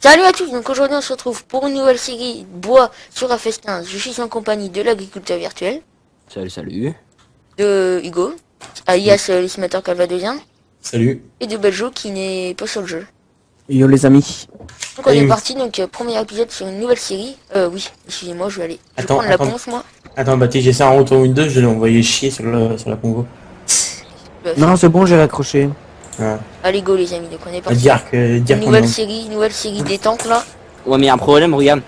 Salut à tous, donc aujourd'hui on se retrouve pour une nouvelle série bois sur AFS15. Je suis en compagnie de l'agriculteur virtuel, Salut, salut. de Hugo, alias l'estimateur calvadosien, Salut. et de Beljo qui n'est pas sur le jeu. Yo les amis. Donc on est Salut. parti, donc premier épisode sur une nouvelle série. Oui, excusez-moi, je vais aller. Je vais Attends, prendre la attends. ponce moi. Attends, Baptiste, j'ai ça en retour Windows, je l'ai envoyé chier sur la convo. Non, c'est bon, j'ai raccroché. Ah. Allez go les amis, donc on est À parti. dire Une qu'on est... nouvelle série détente là. Ouais, mais y a un problème, regarde.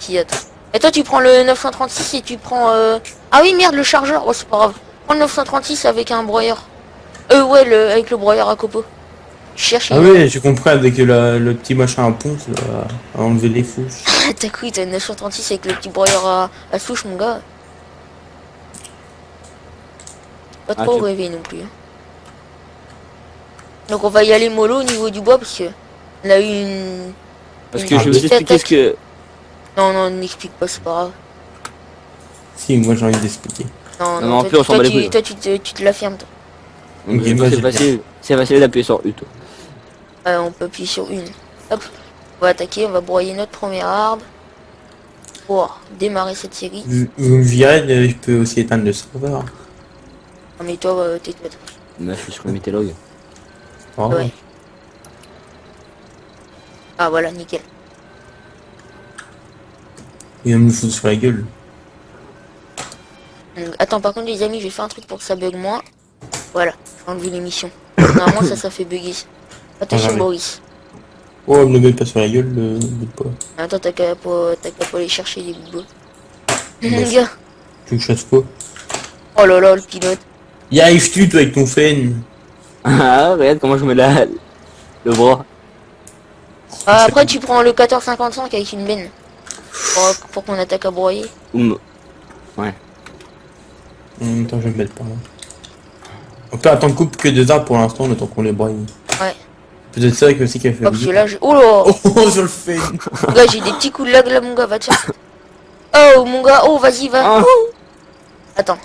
Qui attend. Et toi tu prends le 936 et tu prends Ah oui merde le chargeur, oh c'est pas grave. Prends le 936 avec un broyeur. Ouais avec le broyeur à copeaux. Cherche. Ah oui, j'ai compris avec le petit machin à ponce, à enlever les fouches. T'as cru, t'as une 936 avec le petit broyeur à souche mon gars. Pas Ah, trop tu- rêver non plus. Hein. Donc on va y aller mollo au niveau du bois parce que on a eu une... Parce une que je vais vous petite expliquer attaque. ce que... Non, n'explique pas, c'est pas grave. Si, moi j'ai envie d'expliquer. Non, en toi, plus, on s'en bat les couilles. toi, tu te la fermes toi. Donc, Ok, moi, c'est j'ai facile, c'est facile d'appuyer sur U. Toi. On peut appuyer sur une. Hop. On va attaquer, on va broyer notre premier arbre. Pour démarrer cette série. Vous me virez, je peux aussi éteindre le serveur. Non mais toi, tais-toi. Là, je suis sur le Metelog. Oh. Ouais. Ah voilà, nickel. Il va me foutre sur la gueule. Donc, attends, par contre les amis, je vais faire un truc pour que ça bug moins. Voilà, j'ai enlevé l'émission. Normalement ça fait bugger. Attention Ah, Boris. Oh, me le mets pas sur la gueule, le bout de poids. Attends, t'as qu'à pas aller chercher les bouts de bois. Bah, Mon gars. Tu veux que je fasse quoi? Oh là là, le pilote. Y arrives-tu, toi, avec ton fen? Ah, regarde comment je mets le bras. Ah, après tu prends le 1455 avec une benne. Pour qu'on attaque à broyer. Ouais. En même temps, je vais me mettre par là. On peut attendre coupe que 2 arbres pour l'instant, le temps qu'on les broye. Ouais. Peut-être ça que aussi qui a fait. Oh, parce que là, oh là. Oh, sur le fen. Mon gars, j'ai des petits coups de lag là, mon gars, va te faire. Oh, mon gars, oh, vas-y, va. Ah. Ouh. Attends.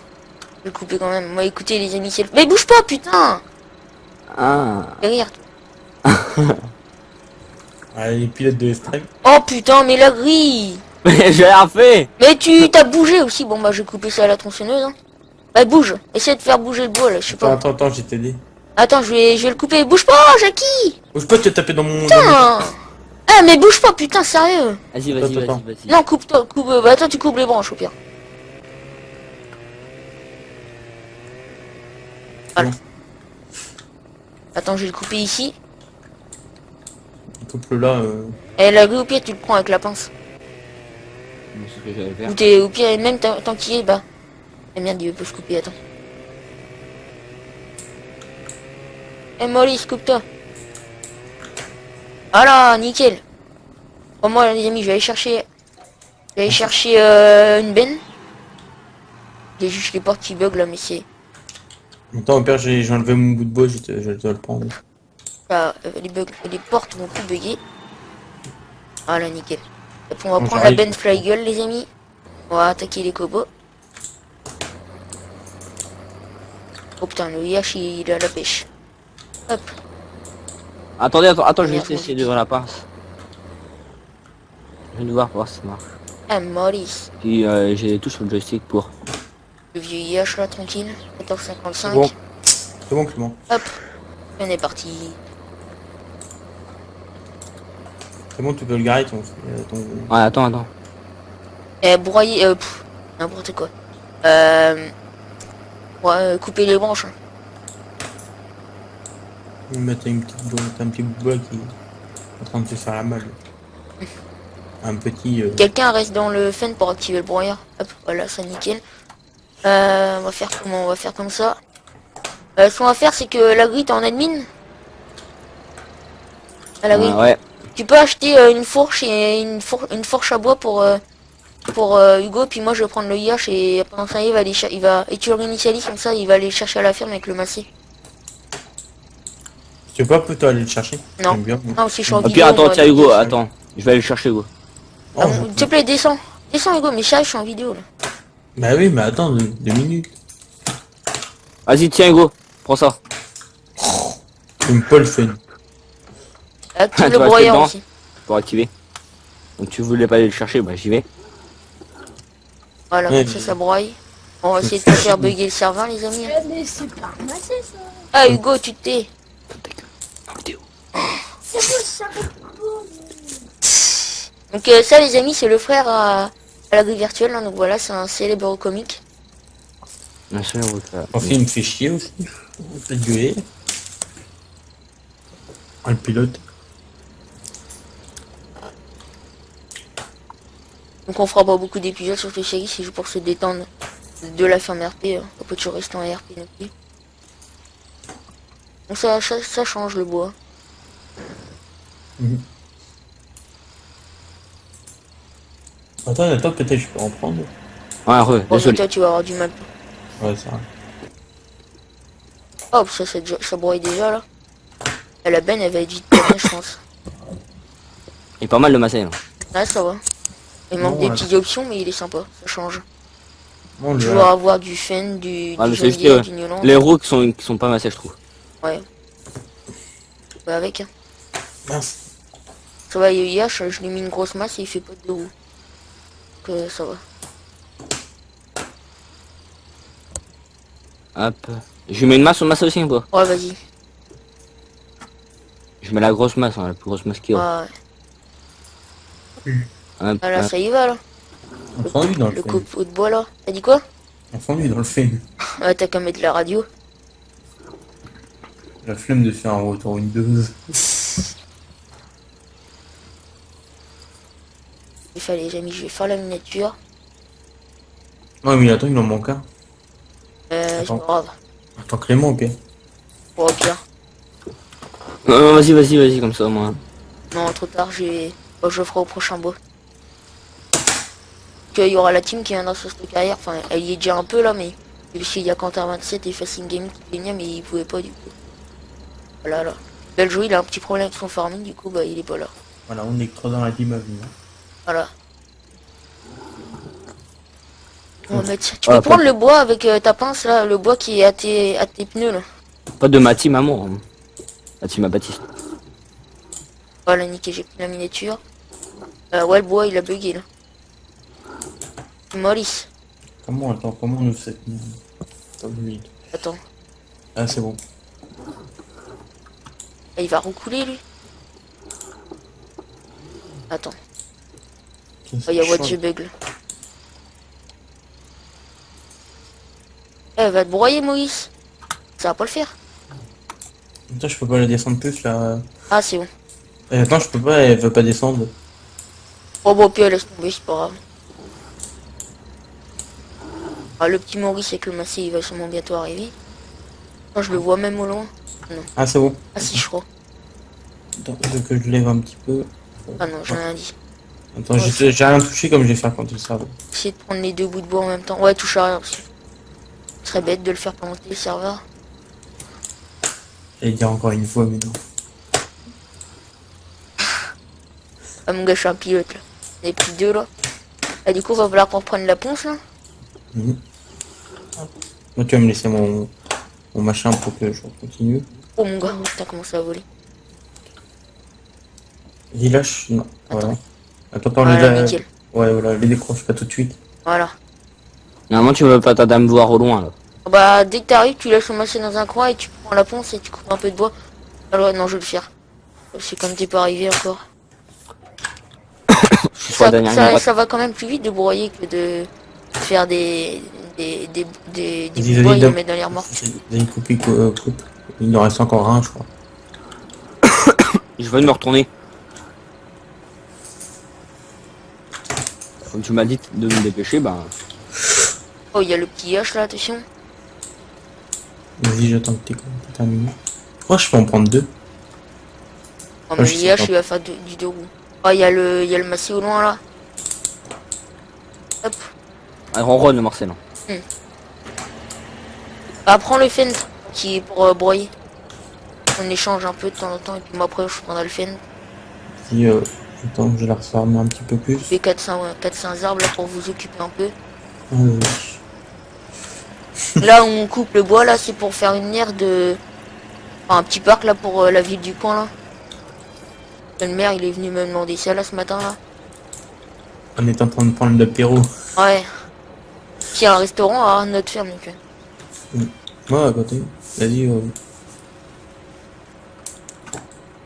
Je vais couper quand même. Moi, écoutez, les amis, c'est... Mais bouge pas, putain. Ah. Fais rire, toi. Allez, les pilotes de l'extrême. Oh, putain, mais la grille. Mais j'ai rien fait. Mais tu t'as bougé aussi. Bon, bah, je vais couper ça à la tronçonneuse, hein. Bah, bouge. Essaye de faire bouger le bois, là, je sais pas. Attends, j'ai t'aidé. Attends, je vais le couper. Bouge pas, Jackie. Bouge pas, tu te taper dans mon... Putain. Ah, mais bouge pas, putain, sérieux. Vas-y, vas-y, Attends. vas-y. Non, coupe-toi, coupe. Bah, attends, tu coupes les branches, au pire. Voilà. Attends, je vais le couper ici. Coupe-le là. Et la grille, au pire, tu le prends avec la pince. C'est ce que j'allais faire. Ou t'es, au pire, même tant qu'il est, bah. Eh merde, il peut se couper, attends. Eh, Maurice, coupe-toi. Voilà, nickel. Bon, moi, les amis, je vais aller chercher... une benne. Il y a juste les portes qui bug là, mais c'est... Attends, au pire, j'ai enlevé mon bout de bois, je dois le prendre. Ah, les portes vont plus bugger. Voilà, nickel. Hop, on va Bon, prendre la j'arrive. benne fly-gueule, les amis. On va attaquer les cobos. Oh putain, le Yash, il a la pêche. Hop. Attendez, attends, je vais Merde, essayer de voir la pince. Je vais voir pour voir si ça marche. Ah, Maurice. Puis j'ai tout sur le joystick pour... Le vieux Yash là, tranquille. 14,55. Bon. C'est bon, Clément. Hop. On est parti. C'est bon, tu peux le garer, ton... Ouais, attends. Broyer, n'importe quoi. Ouais, couper les branches. Hein. Mettre un petit bout de bois qui est en train de se faire la malle. Un petit... Quelqu'un reste dans le fen pour activer le broyeur. Hop, voilà, ça nickel. On va faire comment? On va faire comme ça. Ce qu'on va faire, c'est que la grille, t'es en admin. À la grille. Ouais. Tu peux acheter une fourche et une fourche à bois pour Hugo, puis moi je vais prendre le IH et pendant ça il va aller et tu réinitialises comme ça, il va aller chercher à la ferme avec le massé. Tu veux pas plutôt aller le chercher? Non. J'aime bien, moi. Non, si je suis en Et puis vidéo. attends, moi, tiens Hugo, attends. Je vais aller le chercher Hugo. Oh, Ah, s'il te plaît, descends. Descends Hugo, mais ça, je suis en vidéo là. Bah oui, mais attends 2 minutes. Vas-y, tiens Hugo, prends ça. J'aime pas le fun. Active Tu le vas broyeur rester aussi. pour activer. Donc tu voulais pas aller le chercher, bah j'y vais. Voilà, Ouais, comme ça, mais- ça broye. On va essayer de pas faire bugger le serveur, les amis. Mais c'est pas ramassé ça. Ah, Hugo, tu te tais. En vidéo. C'est quoi ça? Donc ça, les amis, c'est le frère à la vie virtuelle. Hein, donc voilà, c'est un célèbre comique. Bien sûr, oui, ça. Enfin, il me fait chier aussi. On peut gueuler. Ah, le pilote. Donc on fera pas beaucoup d'épisodes sur cette série, c'est juste pour se détendre de la fin RP. On peut toujours rester en RP non plus. Donc ça change le bois. Attends, peut-être je peux en prendre. Ouais, Bon, mais désolé. toi, tu vas avoir du mal. Ouais, ça. Hop, ça broye déjà là. Et la benne, elle va être vite terminée, je pense. Il est pas mal le masser. Là. Ouais, ça va. Il manque Non, des ouais. petites options, mais il est sympa. Ça change. Bon, Tu le... vas avoir du Fen, du mais c'est juste Jonglier, que du Newland. Les roues qui sont pas massés, je trouve. Ouais. Bah avec. Hein. Mince. Ça va, hier, je lui ai mis une grosse masse et il fait pas de roues. Donc ça va. Hop. Je mets une masse au masse aussi ou pas? Ouais, vas-y. Je mets la grosse masse, hein, la plus grosse masse qu'il y a. Ouais. Hop, Ah là, hop. ça y va là. On s'ennuie dans le Le film. copeau de bois là. T'as dit quoi? On s'ennuie dans le film. Ouais, t'as qu'à mettre la radio. La flemme de faire un retour Windows. Il fallait, les amis, je vais faire la miniature. Ouais, mais attends, il en manque un. C'est Attends. pas grave. Attends, Clément, ok. Bon, au pire. Non, non, vas-y, comme ça, moi. Non, trop tard, bon, je le ferai au prochain boss. Il y aura la team qui viendra sur cette carrière. Enfin, elle y est déjà un peu là, mais il y a Quentin 27 et Facing Gaming qui gagnent, mais il pouvait pas du coup. Voilà, là. Beljo, il a un petit problème avec son farming, du coup, bah, il est pas là. Voilà, on est trop dans la team à venir. Voilà. On va mettre ça. Tu Ah, peux prendre le bois avec ta pince là, le bois qui est à tes pneus là. Pas de ma team amour. Hein. La team à Baptiste. Voilà, nickel, j'ai pris la miniature. Ouais, le bois il a bugué là. Maurice, Comment nous cette... Attends, 2 minutes. attends. Ah, c'est bon. Ah, il va recouler lui. Attends. Oh, il y a What the Bug là. Elle va te broyer, Maurice. Ça va pas le faire. Attends, je peux pas la descendre plus là. Ah, c'est bon. Attends, je peux pas, elle veut pas descendre. Oh, bon, puis laisse tomber, c'est pas grave. Ah, le petit Maurice avec le massé, il va sûrement bientôt arriver. Oh, je le vois même au loin. Ah, c'est bon. Ah, si, je crois. Attends, il faut que je lève un petit peu. Ah non, j'ai rien dit. Attends, j'ai rien touché comme je vais faire quand il sert. Essayer de prendre les deux bouts de bois en même temps. Ouais, touche arrière aussi. Ce serait bête de le faire pendant le serveur. J'allais dire encore une fois, mais non. Ah, mon gars, je suis un pilote là. Les petits deux là. Ah, du coup, va falloir qu'on prenne la ponce là. Mhm. Moi, tu vas me laisser mon machin pour que je continue. Oh mon gars, putain, comment ça va voler. Il lâche. Non. Voilà. Attends, Voilà, nickel. Ouais, voilà, les décroche pas tout de suite. Voilà. Normalement, tu veux pas ta dame voir au loin, là. Bah, dès que t'arrives, tu laisses le massé dans un coin et tu prends la ponce et tu coupes un peu de bois. Alors, non, je vais le faire. C'est comme t'es pas arrivé encore. Je suis pas dernière Ça va quand même plus vite de broyer que de faire des bouts de Vas-y, bois et David, les mettre dans les remorques. Vas-y, coupe. Il en reste encore un, je crois. Je veux me retourner. Comme tu m'as dit de me dépêcher, bah... Oh, il y a le petit H là, attention. Vas-y, j'attends que t'es terminé. Je crois que je peux en prendre 2. Oh, mais je sais le H, pas. il va faire du deux roues. Oh, il y a le massé au loin là. Hop. Ah, ronronne le Marcel. Bah, prends le Fent qui est pour broyer. On échange un peu de temps en temps et puis moi après je prendrai le Fent. Si, attends, je la referme un petit peu plus. Je fais 400 arbres là pour vous occuper un peu. Euh, Là où on coupe le bois là, c'est pour faire une aire de... Enfin, un petit parc là pour la ville du coin là. Le maire, il est venu me demander ça là ce matin là. On est en train de prendre l'apéro. Ouais. Qui a un restaurant à notre ferme donc. Ouais, à côté. Vas-y,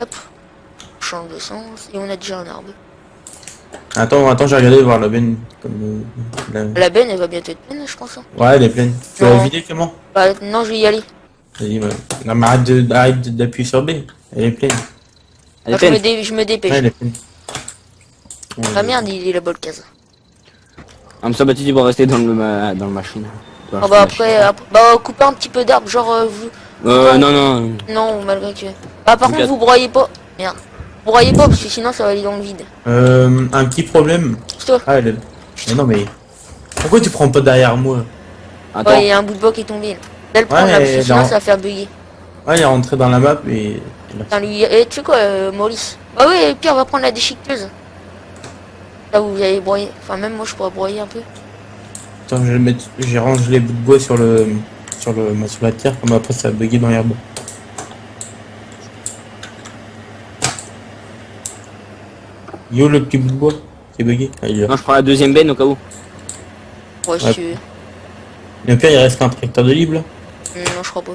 Hop. On change de sens et on a déjà un arbre. Attends, j'ai regardé voir la benne. Comme, La benne, elle va bientôt être pleine, je pense. Hein. Ouais, elle est pleine. Tu vas Non. la vider comment? Bah, non, je vais y aller. Vas-y, ouais. Non, mais arrête d'appuyer sur B. Elle est pleine. Elle est Ah, pleine. je me dépêche. Ouais, elle est pleine. Ah merde, il est là-bas le case. Comme ça, Baptiste, il va rester dans le machine. Dans la Ah bah machine. bah couper un petit peu d'arbre, genre vous... Non, non. Non, malgré que... Bah par contre Regarde. vous broyez pas. Merde. Vous broyez pas parce que sinon ça va aller dans le vide. Un petit problème. Putain. Ah, elle est... Mais non, mais... Pourquoi tu prends pas derrière moi? Attends. Ouais, il y a un bout de bois qui est tombé. Là, là le prendre là, parce que sinon non. ça va faire bugger. Ouais, il est rentré dans la map et... Putain lui... Et tu sais quoi Maurice? Bah oui, et puis on va prendre la déchiqueteuse. Là où vous allez broyer. Enfin même moi je pourrais broyer un peu. Attends, je vais mettre... J'ai rangé les bouts de bois sur la terre, comme après ça va bugger dans l'herbe. Yo, le petit bout de bois qui est bugué. Ah, il est là. Non, je prends la deuxième benne au cas où. Ouais, si Ouais. tu veux. Et au pire, il reste un tracteur de libre là. Non, je crois pas.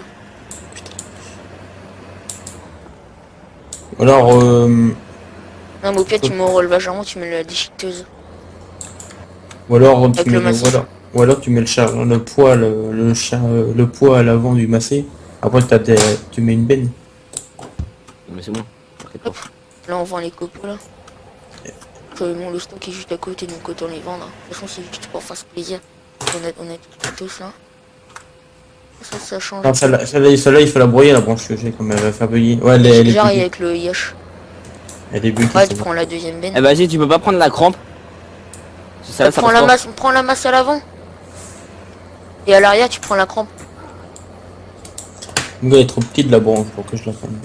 Ou alors, Non, mais au pire tu mets au relevage avant, tu mets la déchiqueteuse. ou alors Avec tu le mets, massif. ou alors tu mets le poids à l'avant du massé. Après, tu mets une benne. Non, mais c'est bon. T'inquiète pas. Là on vend les copeaux là. Bon, le stock est juste à côté donc autant les vendre. De toute façon c'est juste pour faire ce plaisir. On a tous là. Ça change. Non, celle-là, il faut la broyer la branche que j'ai comme elle va faire bugger. Ouais, elle est J'arrive buggée. avec le yash. Elle est buggée. Ouais, tu celle-là. prends la deuxième benne. Eh, vas-y, tu peux pas prendre la crampe. Ça, ça Prends passe la pas. masse, prends la masse à l'avant. Et à l'arrière tu prends la crampe. Le gars est trop petit de la branche pour que je la prenne.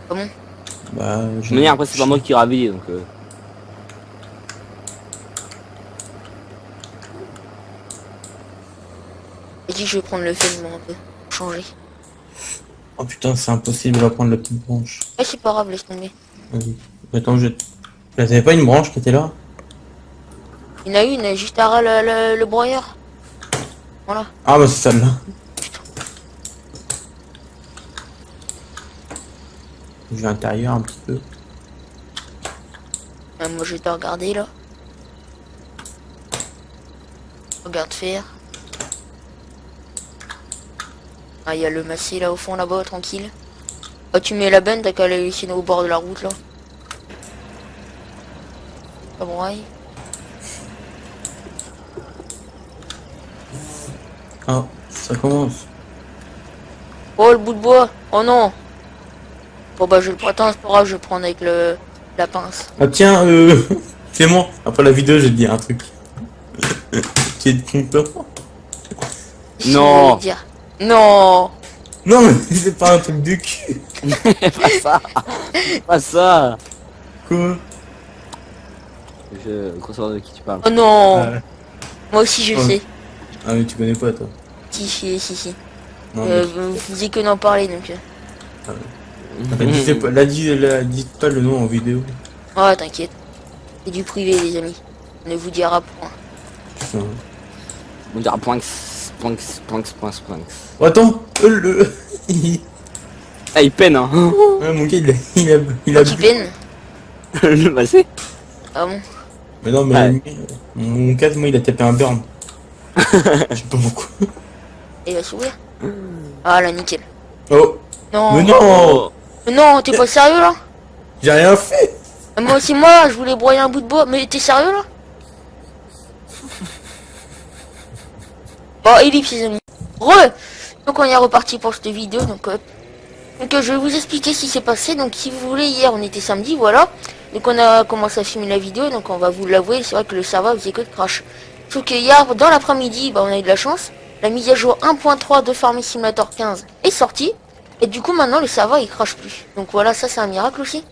Ah bon? Bah, De toute manière, après, c'est pas moi qui raville, donc... Et dit je vais prendre le film un peu. Pour changer. Oh putain, c'est impossible de la prendre la petite branche. Ouais c'est pas grave, laisse tomber. Vas-y. Attends, Là, t'avais pas une branche qui était là? Il y en a une juste à ras le broyeur. Voilà. Ah bah c'est celle-là. Je vais à l'intérieur un petit peu. Moi je vais te regarder là. Regarde faire. Ah il y a le massé là au fond là-bas tranquille. Ah tu mets la benne, t'as qu'à aller ici au bord de la route là. Pas broye. Ah, ça commence. Oh le bout de bois. Oh non. Bon bah je le prends, attends, c'est pas grave, je vais prendre avec la pince. Ah tiens, c'est moi. Après la vidéo, j'ai dit un truc. Tu es content? Si, je Non. voulais dire. Non. Non mais c'est pas un truc du cul. pas ça. Pas ça. Quoi? Je crois savoir de qui tu parles. Oh non. Ah, Moi aussi je Oh. sais. ah mais tu connais pas toi. Si. Non mais... Vous faisiez que d'en parler donc. Dites pas le nom en vidéo. Oh t'inquiète. C'est du privé les amis. On ne vous dira point. Putain. On dira points. Oh, attends, Ah, il peine, hein. Ouais, mon gars, il a Qui peine. Le massé. Ah bon. Mais non, mais Ouais. mon casque, moi, il a tapé un burn. Je sais pas pourquoi. Il va s'ouvrir. Ah là nickel. Oh, Non. mais non, Mais non, t'es pas sérieux là? j'ai rien fait. Moi aussi moi, je voulais broyer un bout de bois. Mais t'es sérieux là? Bon, ellipse les amis. Donc on est reparti pour cette vidéo. Donc je vais vous expliquer ce qui s'est passé. Donc si vous voulez, hier on était samedi, voilà. Donc on a commencé à filmer la vidéo. Donc on va vous l'avouer, c'est vrai que le serveur faisait que de crash. Sauf que hier, dans l'après-midi, bah, on a eu de la chance. La mise à jour 1.3 de Farming Simulator 15 est sortie. Et du coup maintenant le serveur il crache plus. Donc voilà, ça c'est un miracle aussi.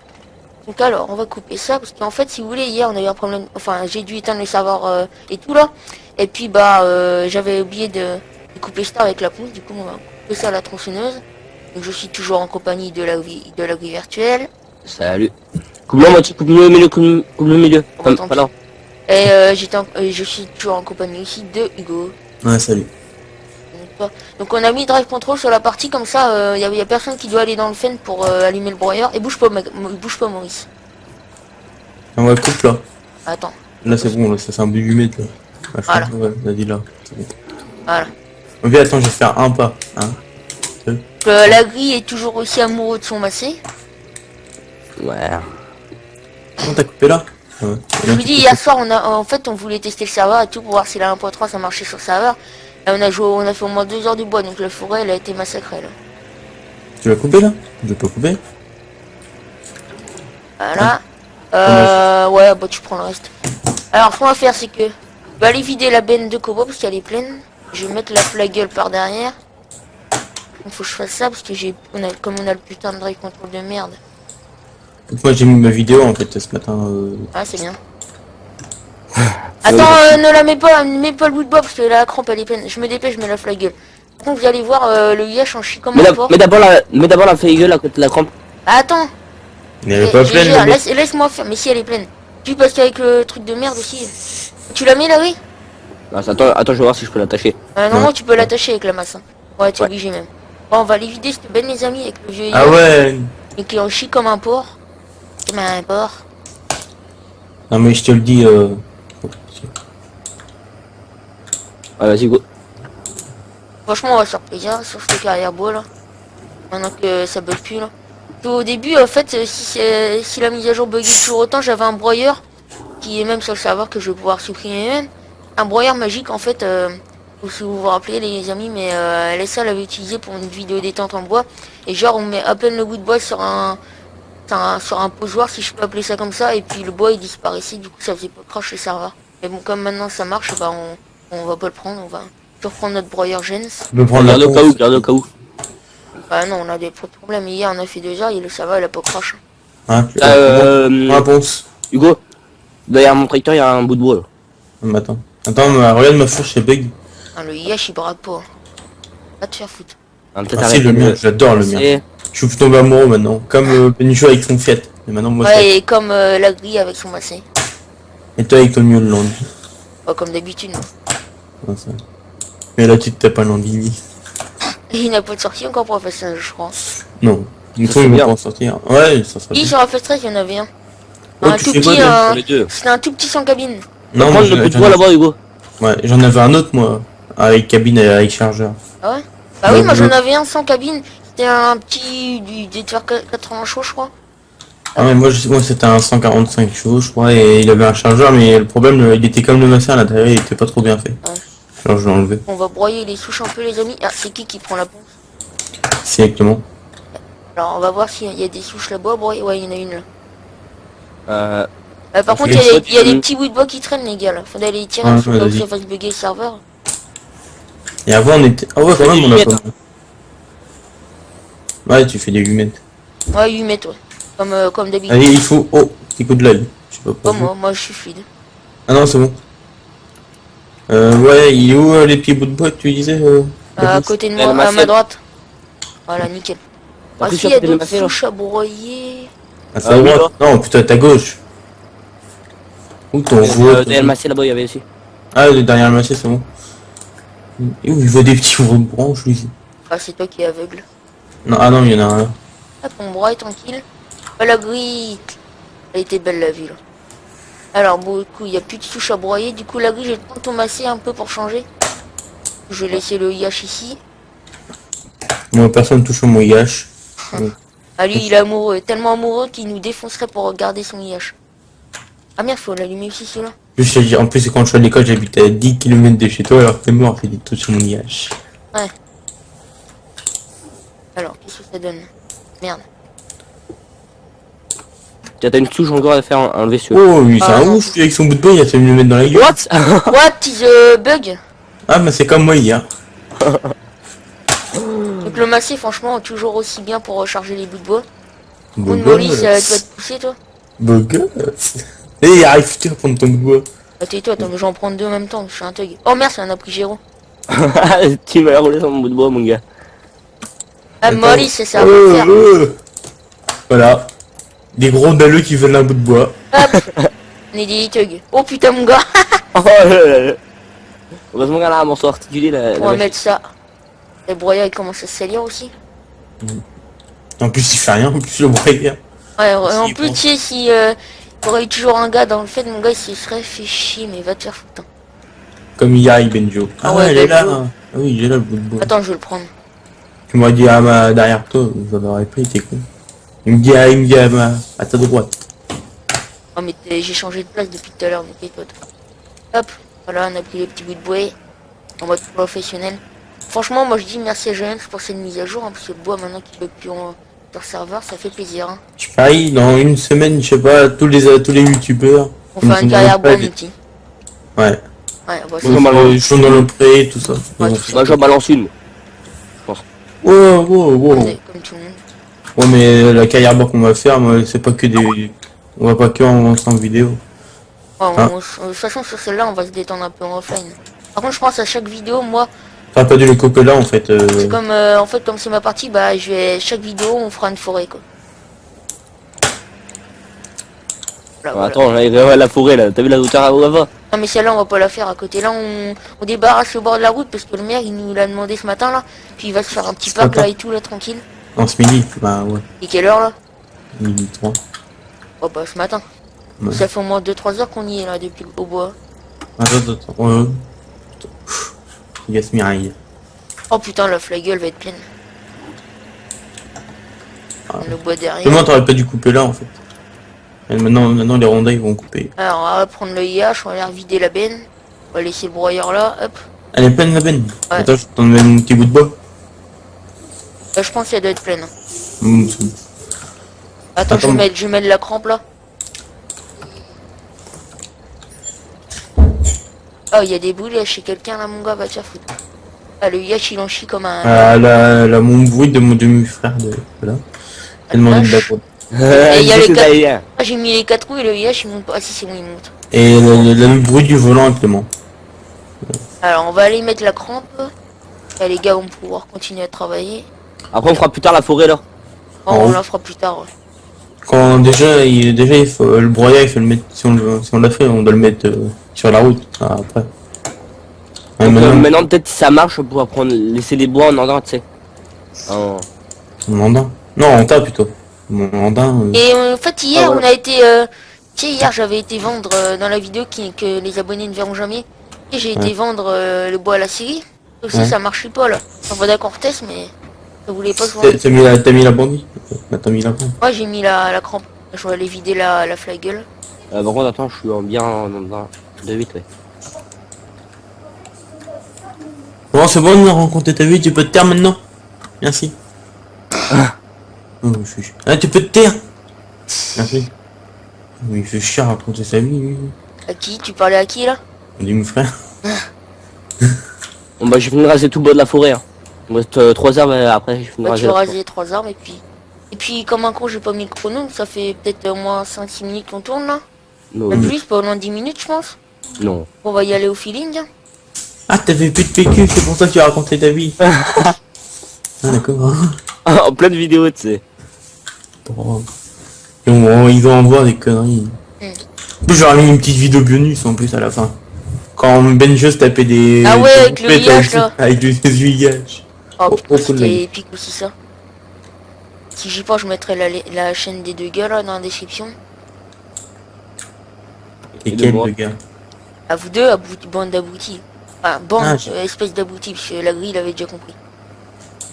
Donc alors, on va couper ça, parce qu'en fait, si vous voulez, hier, on a eu un problème, enfin, j'ai dû éteindre le serveur et tout, là. Et puis, bah, j'avais oublié de couper ça avec la ponce, du coup, on va couper ça à la tronçonneuse. Donc, je suis toujours en compagnie de la vie virtuelle. Salut. Coupe-le en moitié, coupe le milieu, coupe le milieu. Oh, bah, tant Pas là. Et je suis toujours en compagnie aussi de Hugo. Ouais, salut. Donc on a mis drive control sur la partie comme ça, y a personne qui doit aller dans le fen pour allumer le broyeur. Et bouge pas, bouge pas Maurice. Ah ouais, coupe là. Attends, Là c'est bon, là, ça c'est un but humide là. Ah, je Voilà. crois, ouais, vas-y là. C'est bon. voilà. Ok, attends, je vais faire un pas. Hein. La grille est toujours aussi amoureux de son massé. Ouais. Comment t'as coupé là? Ouais. Je vous dis, hier soir, on voulait tester le serveur et tout pour voir si la 1.3 ça marchait sur le serveur. Là, on a fait au moins 2 heures du bois, donc la forêt elle a été massacrée là. Tu vas couper là? Je vais pas couper. Voilà. Ouais, bah tu prends le reste. Alors, ce qu'on va faire, c'est que je vais aller vider la benne de Kobo parce qu'elle est pleine. Je vais mettre la flagueule par derrière. Il faut que je fasse ça parce que comme on a le putain de drive control de merde. Moi j'ai mis ma vidéo en fait ce matin. Ah, c'est bien. Attends, ne la mets pas le bout de bois parce que la crampe elle est pleine. Je me dépêche, je mets la flagueule. Par contre, vous allez voir le IH en chie comme un porc. Mets d'abord la feuille gueule à côté de la crampe. Ah, attends, Mais elle est pas pleine. gère, là. laisse-moi faire. Mais si elle est pleine. Tu parce qu'avec le truc de merde aussi. Tu la mets là, oui? Attends, je vais voir si je peux l'attacher. Non, Ouais. tu peux l'attacher avec la masse. Hein. Ouais, t'es Ouais. obligé même. Bon, on va aller vider cette benne les amis avec le vieux Ah IH. ouais. Et qui en chie comme un porc. Comme un porc. Non mais je te le dis. Ouais, vas-y, go. Franchement, on va se faire plaisir sur cette carrière bois là. Maintenant que ça bug plus là. Au début, en fait, si la mise à jour buguait toujours autant, j'avais un broyeur qui est même sur le serveur que je vais pouvoir supprimer même. Un broyeur magique en fait. Si vous vous rappelez les amis, mais LSA l'avait utilisé pour une vidéo détente en bois. Et genre, on met à peine le bout de bois sur un posoir, si je peux appeler ça comme ça, et puis le bois il disparaissait, du coup ça faisait pas crash le serveur. Mais bon, comme maintenant ça marche, bah on va pas le prendre, on va reprendre notre broyeur gens. Je vais prendre la Garde au cas où, ponce. garde au cas où. Bah non, on a des problèmes. Hier on a fait 2 heures et le serveur il a pas crash. Hein, Euh, la ponce. Hugo, derrière mon tracteur, il y a un bout de bois là. Attends. Attends, regarde ma fourche, c'est bug. Ah, le IH il braque pas. Va te faire foutre. Ah, peut-être Ah si, arrêter le mien, de- j'adore le mien. C'est- Je suis tombé amoureux maintenant. Comme Penichou avec son Fiat. Et maintenant moi Ouais, et comme la grille avec son massé. Et toi avec ton New Land. Pas comme d'habitude. Ouais, ça. Mais là tu te tapes un Landini. Il n'a pas de sortie encore pour la phase je crois. Non. Nous Ça, tous c'est ils vont bien. pas en sortir. Ouais, ça sera Si bien. sur la phase 13 il y en avait un. Oh, Un tu tout fais quoi, petit, toi Pour les deux. c'était un tout petit sans cabine. Non, Prends moi, le bout de bois là-bas, Hugo. Ouais, j'en avais un autre moi. Avec cabine et avec chargeur. Ah ouais? Bah oui, moi j'en avais un sans cabine. C'était un petit il devait faire 80 chevaux je crois. Ah ouais, moi c'était un 145 chevaux je crois et il avait un chargeur mais le problème il était comme le massin à l'intérieur, il était pas trop bien fait. Ouais. Alors je l'ai enlevé. On va broyer les souches un peu les amis. Ah, c'est qui prend la ponce? C'est exactement. Alors on va voir s'il y a des souches là-bas à broyer. Ouais, il y en a une là. Par Ça contre, fait il y a des- des petits bouts de bois qui traînent les gars là. Faudrait aller les tirer Ouais, parce que ouais, là où vas-y. ça fasse bugger le serveur. Et avant on était. Ah ouais quand fais même des on a lunettes, pas. Ouais tu fais des lunettes. Ouais, 8 mètres, ouais. Comme d'habitude. Allez il faut. Oh, petit coup de l'œil. Je sais pas Pas pourquoi. moi je suis fluide. Ah non c'est bon. Ouais, il est où les petits bouts de bois que tu disais À Fabrice côté de le moi, à massé. ma droite. Voilà, nickel. T'as Ah pris si, sur il y a côté de d'autres massé, là souches à broyer. À Ah sa oui, droite. Non putain à ta gauche. Où t'en vois Derrière le massé là-bas, il y avait aussi. Ah derrière le massé c'est bon. Et où il voit des petits branches lui. Ah, c'est toi qui es aveugle. Non, ah non il y en a un. Hop, on broie tranquille. Ah, la grille. Elle était belle la vue là. Alors, bon, du coup, il n'y a plus de souches à broyer. Du coup, la grille, je vais prendre ton massé un peu pour changer. Je vais laisser le IH ici. Moi personne touche au mon IH. Ah, lui, il est amoureux. Tellement amoureux qu'il nous défoncerait pour regarder son IH. Ah merde, faut l'allumer aussi celui-là. En plus, quand je suis à l'école, j'habite à 10 km de chez toi, alors que t'es mort, fait des trucs sur mon IH. Alors, qu'est-ce que ça donne? Merde. T'as une touche encore à faire enlever celui. Oh, oui, c'est Ah, un non. ouf, lui, avec son bout de bois, il a fait me le mettre dans la gueule. What? What is bug? Ah, mais c'est comme moi hier. Donc le massé, franchement, toujours aussi bien pour recharger les bouts de bois. Beau Ou de Maurice, tu vas gosse. te pousser, toi? Beau gosse. Eh, arrive-tu à prendre ton bout de bois? Ah, tais-toi, attends, mais j'en prends 2 en même temps, je suis un thug. Oh merde, ça en a pris Géraud. Tu m'as roulé sur mon bout de bois, mon gars. Ah, Attends. Maurice, c'est ça, on va faire. Voilà. Des gros dalleux qui veulent un bout de bois. Hop. On est des thugs. Oh putain mon gars. Oh là là. Heureusement qu'elle a un morceau articulé là. On va mettre ça. Le broyeur il commence à se salir aussi. En plus, il fait rien, en plus, le broyeur. Ouais, en Si, plus bon. tu sais si il y aurait eu toujours un gars dans le fait, mon gars il se serait fait chier, mais va te faire foutre. Comme il y a Benjo. Ah Ah ouais, ouais, il est là. Benjo. Ah oui, il est là, le bout de bois. Attends, je vais le prendre. Tu m'aurais dit derrière toi, ça n'aurait pas été con. Il me dit à ta droite. Oh mais j'ai changé de place depuis tout à l'heure, mais toi. Hop, voilà, on a pris les petits bouts de bois en mode professionnel. Franchement, moi je dis merci à Giant pour cette mise à jour, hein, parce que le bois maintenant qu'il veut plus sur serveur, ça fait plaisir. Hein. Je parie, dans une semaine, je sais pas, tous les youtubeurs. On fait une carrière bois, mon petit. Ouais. Ouais, bah, Ils sont dans le pré, tout ça. Ouais, Ils tout ont- ça. Moi j'en balance une. Wow, wow, wow. comme tout le monde. Ouais, mais la carrière bois qu'on va faire, moi, c'est pas que des... On va pas que en 5 vidéos. Ouais, Ah. de toute façon, sur celle-là, on va se détendre un peu en offline. Par contre, je pense à chaque vidéo, moi, T'aurais pas dû le couper là, en fait. c'est comme, en fait, comme c'est ma partie, bah, chaque vidéo, on fera une forêt, quoi. Voilà, voilà. Attends, j'arrive à la forêt là. T'as vu la hauteur où elle va? Non, mais celle-là, on va pas la faire à côté. Là, on débarrasse le bord de la route parce que le maire, il nous l'a demandé ce matin, là. Puis il va se faire un petit Ce parc, matin. là, et tout, là, tranquille. En ce midi, bah ouais, Et quelle heure, là? midi 3. Oh, bah, ce matin. Ouais. Ça fait au moins 2-3 heures qu'on y est, là, depuis le bois. Attends. Yasmiraï. Oh, putain, la flagelle va être pleine. Ah. Le bois derrière. Comment t'aurais pas dû couper là, en fait. Et maintenant, les rondins, ils vont couper. Alors, on va prendre le IH, on va aller revider la benne. On va laisser le broyeur là, hop. Elle est pleine, la benne. Ouais. Attends, je t'en mets mon petit bout de bois. Je pense qu'elle doit être pleine. C'est bon. Attends, Attends. je vais mettre la crampe là. Oh, il y a des boules chez quelqu'un là, mon gars, va te faire foutre. Ah, le IH il en chie comme un. Mon bruit de mon demi-frère de là. Elle demande de la boîte. il y a les C'est quatre- d'ailleurs. Ah, j'ai mis les 4 roues et le IH il monte pas. Ah, si, c'est bon, il monte. Et le bruit du volant actuellement. Alors, on va aller mettre la crampe. Là, les gars vont pouvoir continuer à travailler. Après on fera plus tard la forêt là. Oh, En on haut. la fera plus tard. Ouais. Quand il faut le broyat, il faut le mettre. Si on l'a fait, on doit le mettre sur la route. Après. Ouais, Donc, maintenant, maintenant peut-être si ça marche on pourra prendre laisser les bois en ordre, tu sais. En- mon andin. Non, en tas plutôt. Mon andin. Et en fait, hier, Ah, voilà. on a été. Tu sais, hier, j'avais été vendre dans la vidéo que les abonnés ne verront jamais. Et j'ai été vendre le bois à la série. Aussi, Ouais. ça marchait pas là. On va d'accord test, mais ça voulait pas se vendre. T'as mis la bandit. T'as mis la bandit. Moi, j'ai mis la crampe. Je vais aller vider la flagelle. par contre attends, je suis en bien en ordre de 8 ouais. Bon, c'est bon, on a rencontré ta vie, tu peux te taire maintenant. Merci. Oh, tu peux te taire. Merci. Oui, il fait chier à raconter sa vie, lui. À qui? Tu parlais à qui là? On dit mon frère. Bon bah j'ai fini de raser tout le bois de la forêt. Hein. Il me reste 3 heures mais après j'ai fini de Bah, raser. tu vas la forêt. raser 3 armes et puis. Et puis, comme un con, j'ai pas mis le chrono. Ça fait peut-être au moins 5-6 minutes qu'on tourne là. Non, Même plus, pas au moins 10 minutes, je pense. non. On va y aller au feeling. Hein. Ah, t'avais plus de PQ, c'est pour ça que tu as raconté ta vie. Ah, d'accord. En pleine vidéo tu sais. Bon. Ils vont en voir des conneries. En plus, j'aurais mis une petite vidéo bonus en plus à la fin. Quand Benjo se tapait des... Ah ouais, des avec le boulettes VIH, là. Avec le VIH. Oh Oh, putain, oh, c'était collègue. épique aussi ça. Si j'y pense, je mettrai la chaîne des deux gars là dans la description. Et Et quel de moi. le gars. À vous deux, bande d'aboutis. Enfin, bande, Ah, j'ai- espèce d'aboutis, parce que la grille, il avait déjà compris.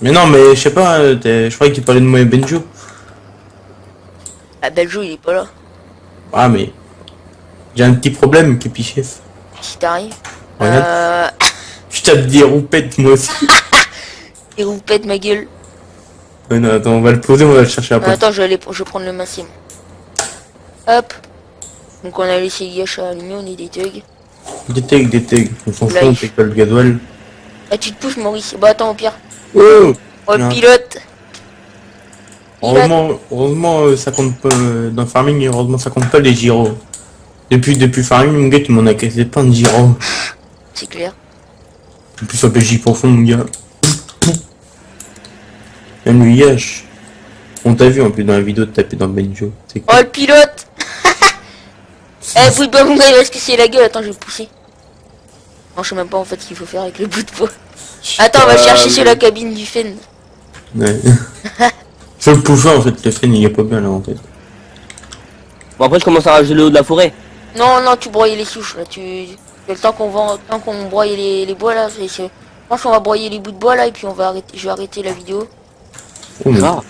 Mais non, mais je sais pas, je croyais qu'il parlait de moi et Benjo. Ah, Beljo, il est pas là. Ah, mais... J'ai un petit problème, Képi Chef. Si t'arrives. Regarde. Je tape des roupettes, moi aussi. Et vous pète ma gueule. Ouais, non, attends, on va le poser, on va le chercher après. Attends, je vais prendre le massim. Hop. Donc on a laissé Yash à allumer, on est des thugs. Des tags. On s'en fout, on Life. fait pas le gasoil. Ah, tu te pousses, Maurice. Bah attends, au pire. Oh Oh, le Non. pilote. Heureusement, ça compte pas, dans Farming, heureusement, ça compte pas les gyros. Depuis Farming, mon gars, tu m'en as cassé plein de gyros. C'est clair. En plus, un PJ profond, mon gars. Même lui, Yash. On t'a vu en plus dans la vidéo de taper dans Benjo. C'est Oh quoi? le pilote. Eh bout de bois, mon gars, il va se casser la gueule. Attends, je vais pousser. Non, je sais même pas en fait ce qu'il faut faire avec le bout de bois. Attends, on va chercher sur la cabine du Fen. Ouais. Faut le pousser en fait, le frein il est pas bien là en fait. Bon, après, je commence à rajouter le haut de la forêt. Non, non, tu broyes les souches là. Le temps qu'on vend, tant qu'on broie les bois là, je pense qu'on va broyer les bouts de bois là et puis on va arrêter. Je vais arrêter la vidéo. Oh, mais... Ah.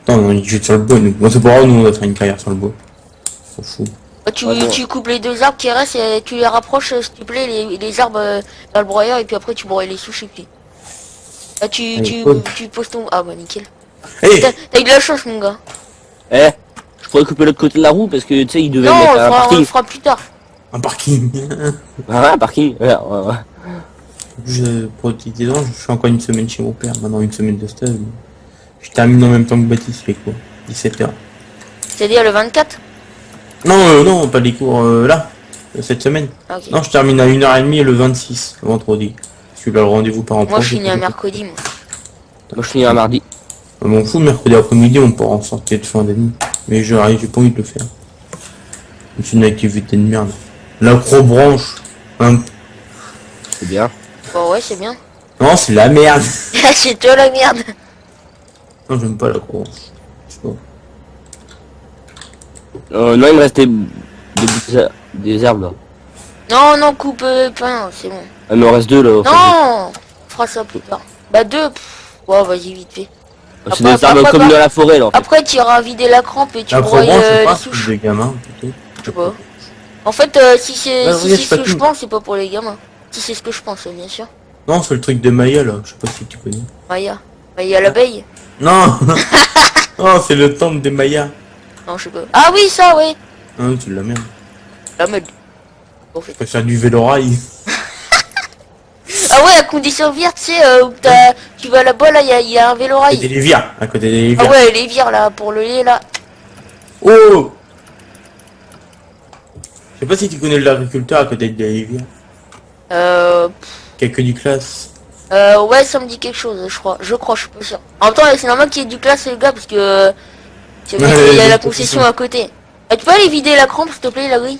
Attends, on y jette sur le bois nous. Bon, c'est pas grave, nous on va faire une carrière sur le bois. On s'en fout. Bah, tu, Ah bon. tu coupes les deux arbres qui restent et tu les rapproches s'il te plaît, les arbres dans le broyeur et puis après tu broies les souches et puis... Là, tu poses ton... Ah bah nickel. Hey, T'as eu de la chance mon gars. Eh, je pourrais couper l'autre côté de la roue parce que tu sais, il devait Non, mettre un on le parking. fera plus tard. un parking. Ah ouais, un parking. Ouais, ouais, ouais. Pour te dire, je suis encore une semaine chez mon père, maintenant une semaine de stage. Je termine en même temps que Baptiste les cours, 17h. C'est-à-dire le 24. Non, non, pas les cours là, cette semaine. Ah, ok. Non, je termine à 1h30 le 26, le vendredi. Je suis là le rendez-vous par Moi je finis un mercredi moi. Moi, je finis un mardi. Je m'en fous, mercredi après-midi, on pourra en sortir de fin d'année. Mais j'ai pas envie de le faire. C'est une activité de merde. L'acrobranche. Hein. C'est bien. Bah ouais c'est bien. Non, c'est la merde. C'est toi la merde. Non, j'aime pas l'acrobranche. Je sais pas. Non, il me restait des herbes là. Non non coupe pain, c'est bon. Ah, mais il en reste deux là. Non, on fera ça plus tard. Bah deux. Ouais vas-y vite fait. C'est des arbres après, comme bah, dans la forêt là. En fait. Après tu iras vider la crampe et tu broyes L'acrobranche, c'est les pas un truc souches. de gamin, plutôt. Je sais pas. En fait si c'est Bah, si regarde, c'est ce pas que je tout. pense c'est pas pour les gamins. Si c'est ce que je pense bien sûr. Non, c'est le truc de Maya là, je sais pas si tu connais. Maya. Maya l'abeille. Non. Non, c'est le temple des Mayas. Non je sais pas. Ah oui ça oui. Hein, c'est de la merde. La mode. En fait. Je préfère du vélorail. Ah ouais, à condition verte, tu sais, où tu vas là-bas, là, il y a un À côté vélorail. des rivières. À côté des Ah rivières. ouais, les vires, là, pour le lait, là. Oh. Je sais pas si tu connais l'agriculteur à côté des rivières. Quelques du classe. Ouais, ça me dit quelque chose, je crois, je suis pas sûr. En même temps, c'est normal qu'il y ait du classe, le gars, parce que il y a Ouais, la la concession concession. à côté. Tu peux aller vider la crampe, s'il te plaît, la grille.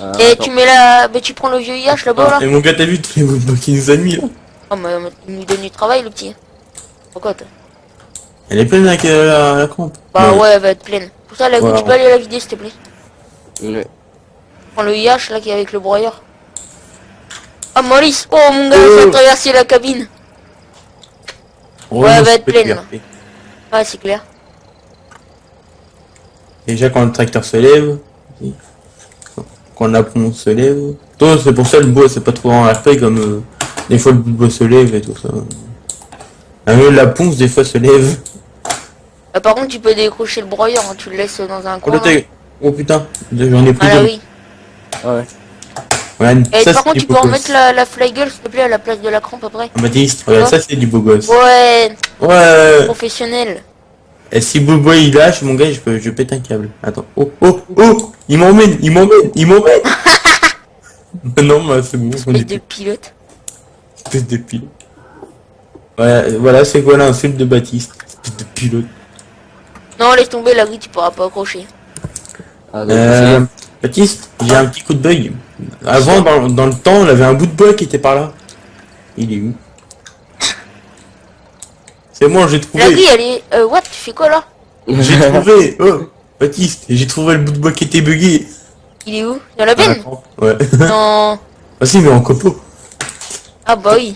Ah, Et attends. tu mets la... Bah, tu prends le vieux IH là-bas, là. Et mon gars, t'as vu tous les mots qu'il nous a mis là? Oh, mais il nous donne du travail, le petit. Pourquoi toi? Elle est pleine avec la crampe. Bah ouais, elle va être pleine. Pour ça, la grille, Voilà. tu peux aller la vider, s'il te plaît. Ouais. Prends le IH, là, qui est avec le broyeur. Ah, Maurice. Oh, mon gars, Oh. ça a traversé la cabine. Oh, elle non, va c'est être pas pleine, clair. Ouais, c'est clair. Déjà quand le tracteur se lève, quand la ponce se lève. Toi, c'est pour ça le bois c'est pas trop en RP comme des fois le bois se lève et tout ça. La ponce des fois se lève. Par contre, tu peux décrocher le broyeur, hein, tu le laisses dans un Oh, coin. là, oh putain, j'en ai pris Ah là deux. oui. Ah ouais. Ouais, Et ça, par c'est contre, du tu peux beau remettre gosse. la flygirl, s'il te plaît, à la place de la crampe après. Ah, Baptiste, regarde, Quoi ça c'est du beau gosse. Ouais, Ouais. professionnel. Et si Bobo il lâche, mon gars, je pète un câble. Attends. Oh, oh, oh, il m'emmène. Non, mais c'est bon, on Espèce est de pilote. espèce de pilote. Ouais, voilà, c'est quoi l'insulte de Baptiste? Espèce de pilote. Non, laisse tomber la grille, tu pourras pas accrocher. Ah, Baptiste, j'ai un petit coup de bug. Avant, dans le temps, on avait un bout de bois qui était par là. Il est où? C'est moi, j'ai La trouvé. grille, elle est... what? Tu fais quoi, là? J'ai trouvé. Oh, Baptiste, j'ai trouvé le bout de bois qui était bugué. Il est où? Dans la benne? Ouais. Non. Ah si, mais en copeau. Ah bah oui.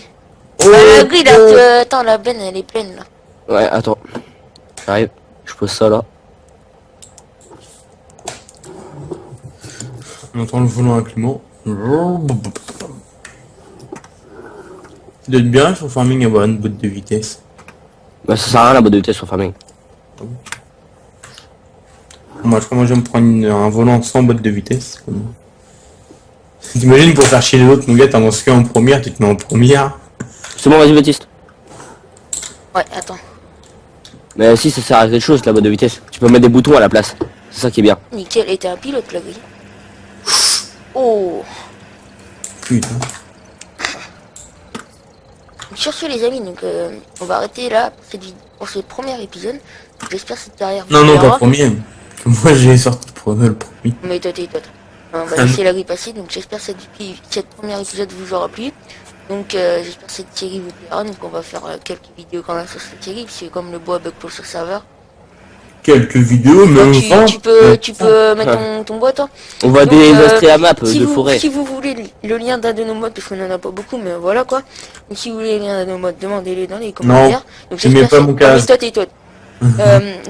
Oh, La grille, là, oh. attends, la benne, elle est pleine, là. Ouais, attends. J'arrive. Je pose ça là. On entend le volant inclément. Ça doit être bien sur Farming avoir une boîte de vitesse. Bah, ça sert à rien la boîte de vitesse sur Farming. Moi, je crois que je vais me prendre un volant sans boîte de vitesse. T'imagines pour faire chier les autres, mon gars, t'avances que en première, tu te mets en première. C'est bon, vas-y Baptiste. Ouais, attends. Mais si, ça sert à quelque chose la boîte de vitesse. Tu peux mettre des boutons à la place. C'est ça qui est bien. Nickel, et t'es un pilote, la grille. Oh. Putain. Sur ce les amis, donc on va arrêter là pour, pour ce premier épisode. J'espère que cette carrière vous Non, non, plaira. pas premier. Moi, j'ai sorti le premier. Mais toi, toi. Bah, Ah, laissez la vie passer, donc j'espère que cette première épisode vous aura plu. Donc j'espère que cette série vous plaira, donc on va faire quelques vidéos quand même sur cette série, c'est comme le bois bug pour sur serveur. Quelques vidéos, mais Donc, enfin... tu peux mettre ton bois toi. On va Donc, déillustrer la map si de vous, forêt. si vous voulez le lien d'un de nos modes, parce qu'on en a pas beaucoup, mais voilà quoi. Donc si vous voulez le lien d'un de nos modes, demandez-les dans les commentaires. Donc je mets pas mon casque. toi.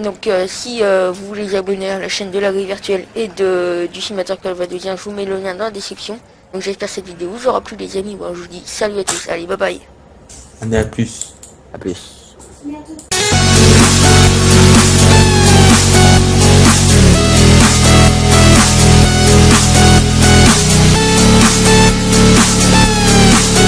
Donc si vous voulez vous abonner à la chaîne de la grille virtuelle et du simulateur calvadosien, je vous mets le lien dans la description. Donc j'espère que cette vidéo vous aura plu les amis. Bon, je vous dis salut à tous, allez bye bye. Allez, à plus. A plus. Mais à tout-